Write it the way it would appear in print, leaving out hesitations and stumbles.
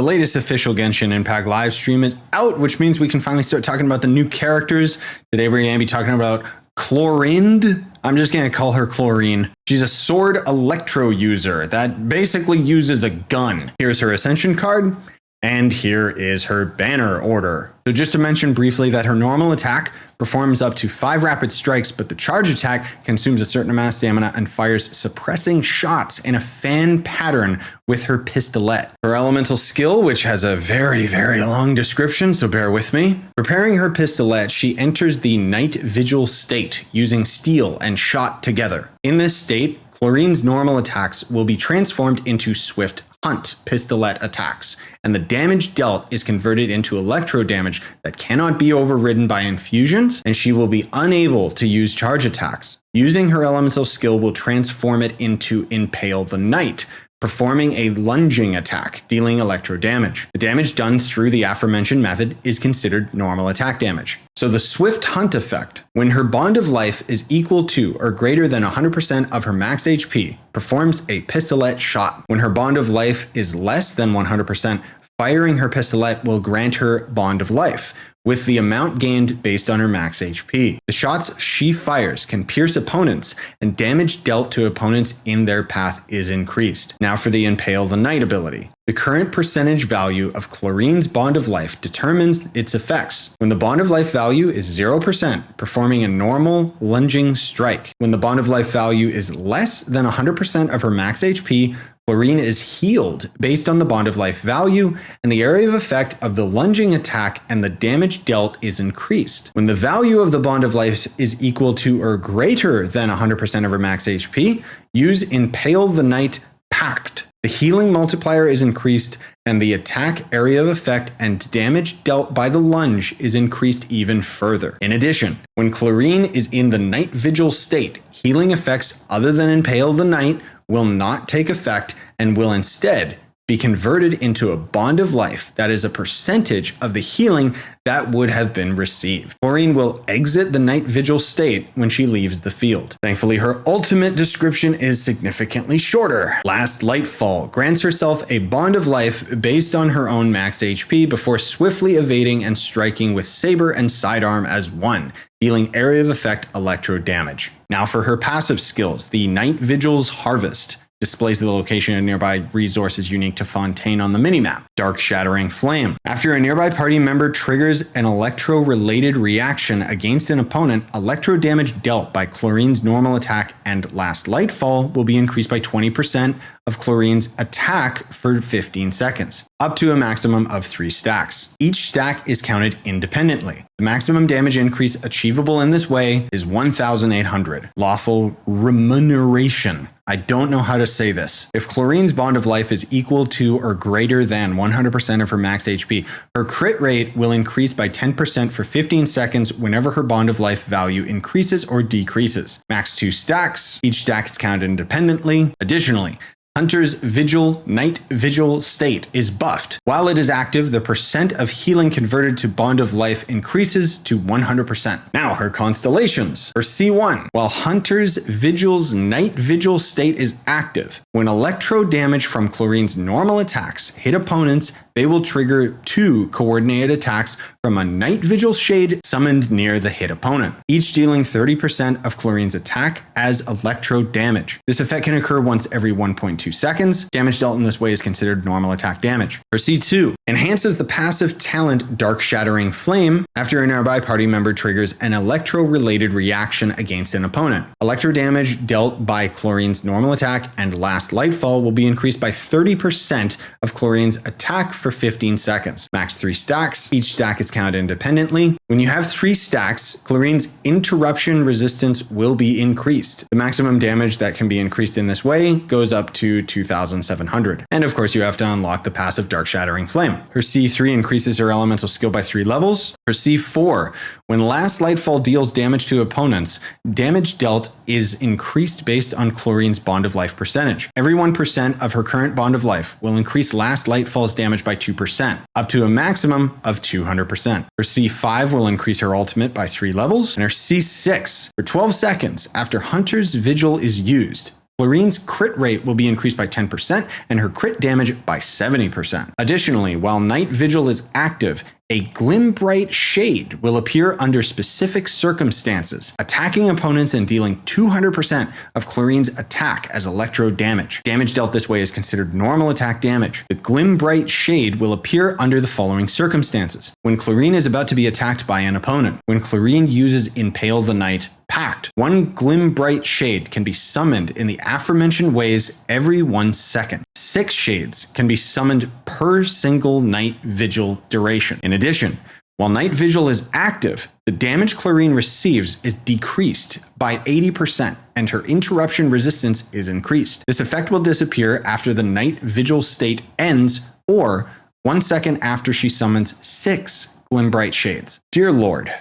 The latest official Genshin Impact live stream is out, which means we can finally start talking about the new characters. Today we're going to be talking about Clorinde. I'm just going to call her Clorine. She's a sword electro user that basically uses a gun. Here's her Ascension card, and here is her banner order. So just to mention briefly that her normal attack performs up to 5 rapid strikes, but the charge attack consumes a certain amount of stamina and fires suppressing shots in a fan pattern with her pistolet. Her elemental skill, which has a very, very long description, so bear with me. Preparing her pistolet, she enters the night vigil state using steel and shot together. In this state, Clorine's normal attacks will be transformed into swift hunt pistolet attacks, and the damage dealt is converted into electro damage that cannot be overridden by infusions, and she will be unable to use charge attacks. Using her elemental skill will transform it into Impale the Knight, performing a lunging attack, dealing electro damage. The damage done through the aforementioned method is considered normal attack damage. So the Swift Hunt effect, when her bond of life is equal to or greater than 100% of her max HP, performs a pistolet shot. When her bond of life is less than 100%, firing her pistolet will grant her bond of life, with the amount gained based on her max HP. The shots she fires can pierce opponents, and damage dealt to opponents in their path is increased. Now for the Impale the Knight ability. The current percentage value of Clorine's bond of life determines its effects. When the bond of life value is 0%, performing a normal lunging strike. When the bond of life value is less than 100% of her max HP, Clorine is healed based on the bond of life value, and the area of effect of the lunging attack and the damage dealt is increased. When the value of the bond of life is equal to or greater than 100% of her max HP, use Impale the Knight Pact. The healing multiplier is increased, and the attack area of effect and damage dealt by the lunge is increased even further. In addition, when Clorine is in the night vigil state, healing effects other than Impale the Knight will not take effect and will instead be converted into a bond of life that is a percentage of the healing that would have been received. Clorine will exit the night vigil state when she leaves the field. Thankfully, her ultimate description is significantly shorter. Last Lightfall grants herself a bond of life based on her own max HP before swiftly evading and striking with saber and sidearm as one, dealing area of effect electro damage. Now for her passive skills, the Night Vigil's Harvest displays the location of nearby resources unique to Fontaine on the minimap. Dark Shattering Flame. After a nearby party member triggers an electro-related reaction against an opponent, electro damage dealt by Clorine's normal attack and Last Lightfall will be increased by 20% of Clorine's attack for 15 seconds, up to a maximum of 3 stacks. Each stack is counted independently. The maximum damage increase achievable in this way is 1,800. Lawful Remuneration. I don't know how to say this. If Clorine's bond of life is equal to or greater than 100% of her max HP, her crit rate will increase by 10% for 15 seconds whenever her bond of life value increases or decreases. Max 2 stacks. Each stack is counted independently. Additionally, Hunter's Vigil Night Vigil state is buffed. While it is active, the percent of healing converted to bond of life increases to 100%. Now her Constellations, or C1. While Hunter's Vigil's Night Vigil state is active, when electro damage from Clorine's normal attacks hit opponents, they will trigger 2 coordinated attacks from a Night Vigil shade summoned near the hit opponent, each dealing 30% of Clorine's attack as electro damage. This effect can occur once every 1.2 seconds. Damage dealt in this way is considered normal attack damage. For C2, enhances the passive talent Dark Shattering Flame after a nearby party member triggers an electro-related reaction against an opponent. Electro damage dealt by Clorine's normal attack and Last Lightfall will be increased by 30% of Clorine's attack for 15 seconds. Max 3 stacks. Each stack is counted independently. When you have 3 stacks, Clorine's interruption resistance will be increased. The maximum damage that can be increased in this way goes up to 2,700. And of course, you have to unlock the passive Dark Shattering Flame. Her C3 increases her elemental skill by 3 levels. Her C4, when Last Lightfall deals damage to opponents, damage dealt is increased based on Clorine's bond of life percentage. Every 1% of her current bond of life will increase Last Lightfall's damage by 2%, up to a maximum of 200%. Her C5 will increase her ultimate by 3 levels, and her C6, for 12 seconds after Hunter's Vigil is used, Clorine's crit rate will be increased by 10% and her crit damage by 70%. Additionally, while Night Vigil is active, a Glimbright Shade will appear under specific circumstances, attacking opponents and dealing 200% of Clorine's attack as electro damage. Damage dealt this way is considered normal attack damage. The Glimbright Shade will appear under the following circumstances: when Clorinde is about to be attacked by an opponent, when Clorinde uses Impale the Night Pact. One Glimbright Shade can be summoned in the aforementioned ways every 1 second. 6 shades can be summoned per single Night Vigil duration. In addition, while Night Vigil is active, the damage Clorinde receives is decreased by 80% and her interruption resistance is increased. This effect will disappear after the Night Vigil state ends or 1 second after she summons 6 Glimbright Shades. Dear Lord,